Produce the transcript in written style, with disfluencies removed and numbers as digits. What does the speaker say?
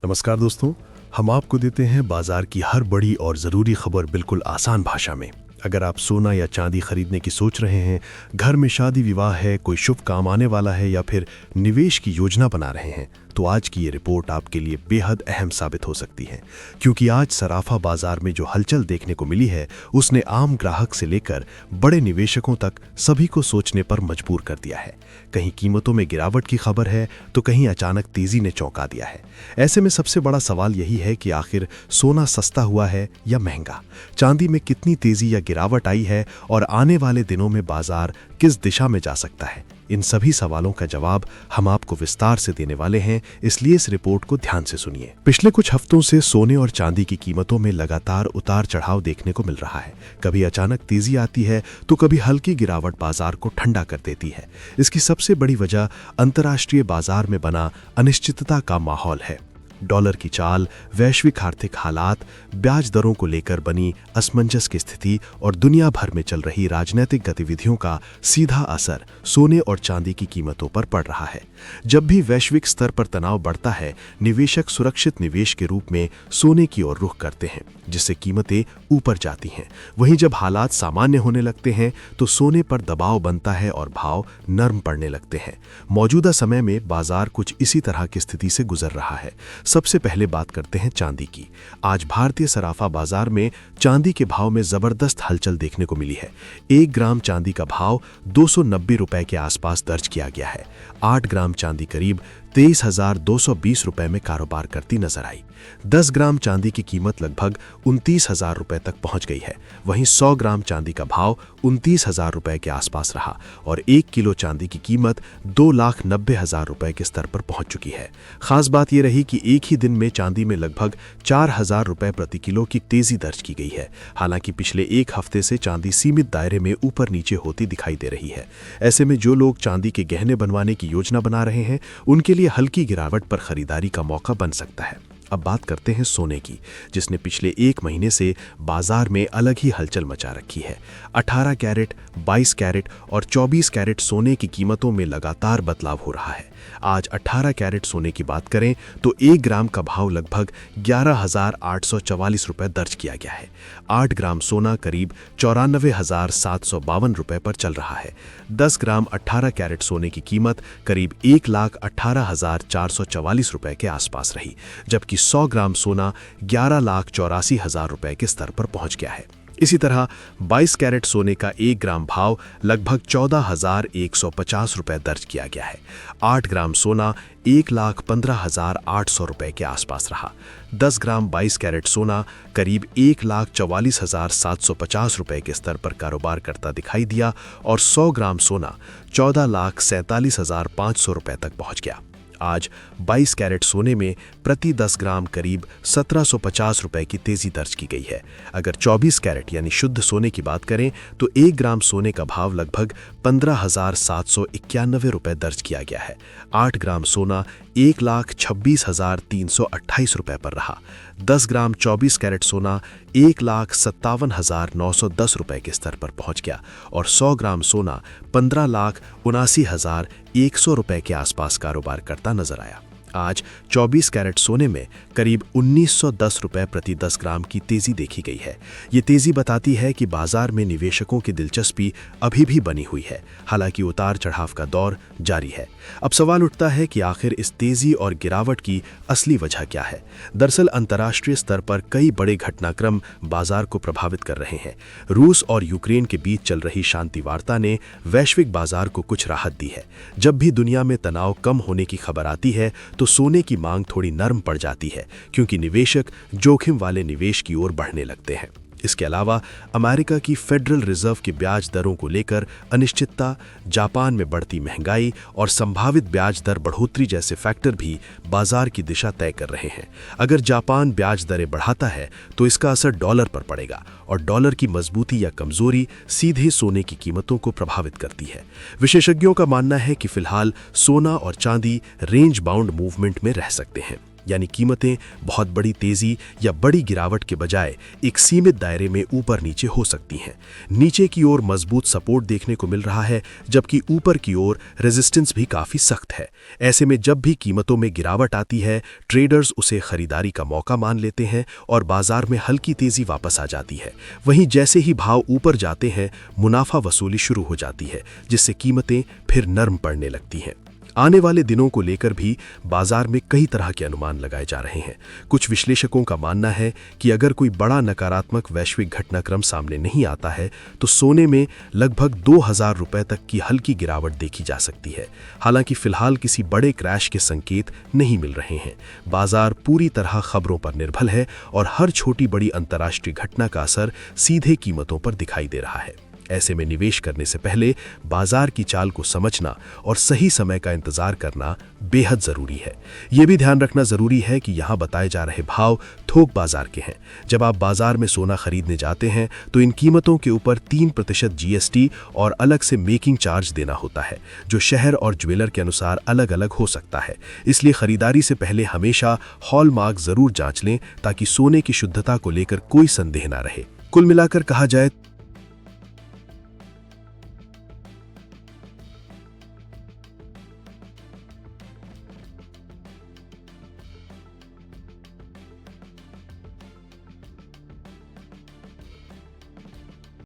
नमस्कार दोस्तों, हम आपको देते हैं बाजार की हर बड़ी और ज़रूरी खबर बिल्कुल आसान भाषा में। अगर आप सोना या चांदी खरीदने की सोच रहे हैं, घर में शादी विवाह है, कोई शुभ काम आने वाला है या फिर निवेश की योजना बना रहे हैं, तो आज की ये रिपोर्ट आपके लिए बेहद अहम साबित हो सकती है। क्योंकि आज सराफा बाजार में जो हलचल देखने को मिली है, उसने आम ग्राहक से लेकर बड़े निवेशकों तक सभी को सोचने पर मजबूर कर दिया है। कहीं कीमतों में गिरावट की खबर है तो कहीं अचानक तेजी ने चौंका दिया है। ऐसे में सबसे बड़ा सवाल यही है कि आखिर सोना सस्ता हुआ है या महंगा, चांदी में कितनी तेजी या गिरावट आई है और आने वाले दिनों में बाजार किस दिशा में जा सकता है। इन सभी सवालों का जवाब हम आपको विस्तार से देने वाले हैं, इसलिए इस रिपोर्ट को ध्यान से सुनिए। पिछले कुछ हफ्तों से सोने और चांदी की कीमतों में लगातार उतार चढ़ाव देखने को मिल रहा है। कभी अचानक तेजी आती है तो कभी हल्की गिरावट बाजार को ठंडा कर देती है। इसकी सबसे बड़ी वजह अंतर्राष्ट्रीय बाजार में बना अनिश्चितता का माहौल है। डॉलर की चाल, वैश्विक आर्थिक हालात, ब्याज दरों को लेकर बनी असमंजस की स्थिति और दुनिया भर में चल रही राजनीतिक गतिविधियों का सीधा असर सोने और चांदी की कीमतों पर पड़ रहा है। जब भी वैश्विक स्तर पर तनाव बढ़ता है, निवेशक सुरक्षित निवेश के रूप में सोने की ओर रुख करते हैं, जिससे कीमतें ऊपर जाती हैं। वहीं जब हालात सामान्य होने लगते हैं तो सोने पर दबाव बनता है और भाव नरम पड़ने लगते हैं। मौजूदा समय में बाजार कुछ इसी तरह की स्थिति से गुजर रहा है। सबसे पहले बात करते हैं चांदी की। आज भारतीय सराफा बाजार में चांदी के भाव में जबरदस्त हलचल देखने को मिली है। 1 ग्राम चांदी का भाव 290 रुपए के आसपास दर्ज किया गया है। 8 ग्राम चांदी करीब 23,220 रुपए में कारोबार करती नजर आई। 10 ग्राम चांदी की कीमत लगभग 29,000 रुपए तक पहुंच गई है। वहीं 100 ग्राम चांदी का भाव 29,000 रुपए के आसपास रहा और 1 किलो चांदी की कीमत 2,90,000 रुपए के स्तर पर पहुंच चुकी है। खास बात यह रही कि एक ही दिन में चांदी में लगभग 4,000 रुपए प्रति किलो की तेजी दर्ज की गई है। हालांकि पिछले एक हफ्ते से चांदी सीमित दायरे में ऊपर नीचे होती दिखाई दे रही है। ऐसे में जो लोग चांदी के गहने बनवाने की योजना बना रहे हैं, उनके लिए हल्की गिरावट पर खरीदारी का मौका बन सकता है। अब बात करते हैं सोने की, जिसने पिछले 1 महीने से बाजार में अलग ही हलचल मचा रखी है। 18 कैरेट, 22 कैरेट और 24 कैरेट सोने की कीमतों में लगातार बदलाव हो रहा है। आज 18 कैरेट सोने की बात करें तो 1 ग्राम का भाव लगभग 11,844 रुपए दर्ज किया गया है। 8 ग्राम सोना करीब 94,752 रुपए पर चल रहा है। 10 ग्राम 18 कैरेट सोने की कीमत करीब 1,18,444 रुपए के आसपास रही, जबकि 100 ग्राम सोना 11,84,000 रुपए के स्तर पर पहुंच गया है। इसी तरह 22 कैरेट सोने का 1 ग्राम भाव लगभग 14,150 रुपए दर्ज किया गया है। 8 ग्राम सोना 1,15,800 रुपए के आसपास रहा। 10 ग्राम 22 कैरेट सोना करीब 1,44,750 रुपए के स्तर पर कारोबार करता दिखाई दिया और 100 ग्राम सोना 14,47,500 रुपए तक पहुंच गया। आज 22 कैरेट सोने में प्रति 10 ग्राम करीब 1,750 रुपए की तेजी दर्ज की गई है। अगर 24 कैरेट यानी शुद्ध सोने की बात करें तो 1 ग्राम सोने का भाव लगभग 15,791 रुपए दर्ज किया गया है। 8 ग्राम सोना 1,26,328 रुपए पर रहा। 10 ग्राम 24 कैरेट सोना 1,57,910 रुपए के स्तर पर पहुंच गया और 100 ग्राम सोना 15,79,100 रुपए के आसपास कारोबार करता नजर आया। आज 24 कैरेट सोने में करीब 1,910 रुपए प्रति 10 ग्राम की तेजी देखी गई है। ये तेजी बताती है कि बाजार में निवेशकों की दिलचस्पी अभी भी बनी हुई है, हालांकि उतार चढ़ाव का दौर जारी है। अब सवाल उठता है कि आखिर इस तेजी और गिरावट की असली वजह क्या है। दरअसल अंतर्राष्ट्रीय स्तर पर कई बड़े घटनाक्रम बाजार को प्रभावित कर रहे हैं। रूस और यूक्रेन के बीच चल रही शांति वार्ता ने वैश्विक बाजार को कुछ राहत दी है। जब भी दुनिया में तनाव कम होने की खबर आती है तो सोने की मांग थोड़ी नरम पड़ जाती है, क्योंकि निवेशक जोखिम वाले निवेश की ओर बढ़ने लगते हैं। इसके अलावा अमेरिका की फेडरल रिजर्व की ब्याज दरों को लेकर अनिश्चितता, जापान में बढ़ती महंगाई और संभावित ब्याज दर बढ़ोतरी जैसे फैक्टर भी बाजार की दिशा तय कर रहे हैं। अगर जापान ब्याज दरें बढ़ाता है तो इसका असर डॉलर पर पड़ेगा और डॉलर की मजबूती या कमजोरी सीधे सोने की कीमतों को प्रभावित करती है। विशेषज्ञों का मानना है कि फिलहाल सोना और चांदी रेंज बाउंड मूवमेंट में रह सकते हैं। यानी कीमतें बहुत बड़ी तेजी या बड़ी गिरावट के बजाय एक सीमित दायरे में ऊपर नीचे हो सकती हैं। नीचे की ओर मजबूत सपोर्ट देखने को मिल रहा है, जबकि ऊपर की ओर रेजिस्टेंस भी काफी सख्त है। ऐसे में जब भी कीमतों में गिरावट आती है, ट्रेडर्स उसे खरीदारी का मौका मान लेते हैं और बाजार में हल्की तेजी वापस आ जाती है। वहीं जैसे ही भाव ऊपर जाते हैं, मुनाफा वसूली शुरू हो जाती है, जिससे कीमतें फिर नरम पड़ने लगती हैं। आने वाले दिनों को लेकर भी बाजार में कई तरह के अनुमान लगाए जा रहे हैं। कुछ विश्लेषकों का मानना है कि अगर कोई बड़ा नकारात्मक वैश्विक घटनाक्रम सामने नहीं आता है, तो सोने में लगभग 2000 रुपए तक की हल्की गिरावट देखी जा सकती है। हालांकि फिलहाल किसी बड़े क्रैश के संकेत नहीं मिल रहे हैं। बाजार पूरी तरह खबरों पर निर्भर है और हर छोटी बड़ी अंतर्राष्ट्रीय घटना का असर सीधे कीमतों पर दिखाई दे रहा है। ऐसे में निवेश करने से पहले बाजार की चाल को समझना और सही समय का इंतजार करना बेहद जरूरी है। यह भी ध्यान रखना जरूरी है कि यहाँ बताए जा रहे भाव थोक बाजार के हैं। जब आप बाजार में सोना खरीदने जाते हैं तो इन कीमतों के ऊपर 3% GST और अलग से मेकिंग चार्ज देना होता है, जो शहर और ज्वेलर के अनुसार अलग अलग हो सकता है। इसलिए खरीदारी से पहले हमेशा हॉलमार्क जरूर जांच लें, ताकि सोने की शुद्धता को लेकर कोई संदेह ना रहे। कुल मिलाकर कहा जाए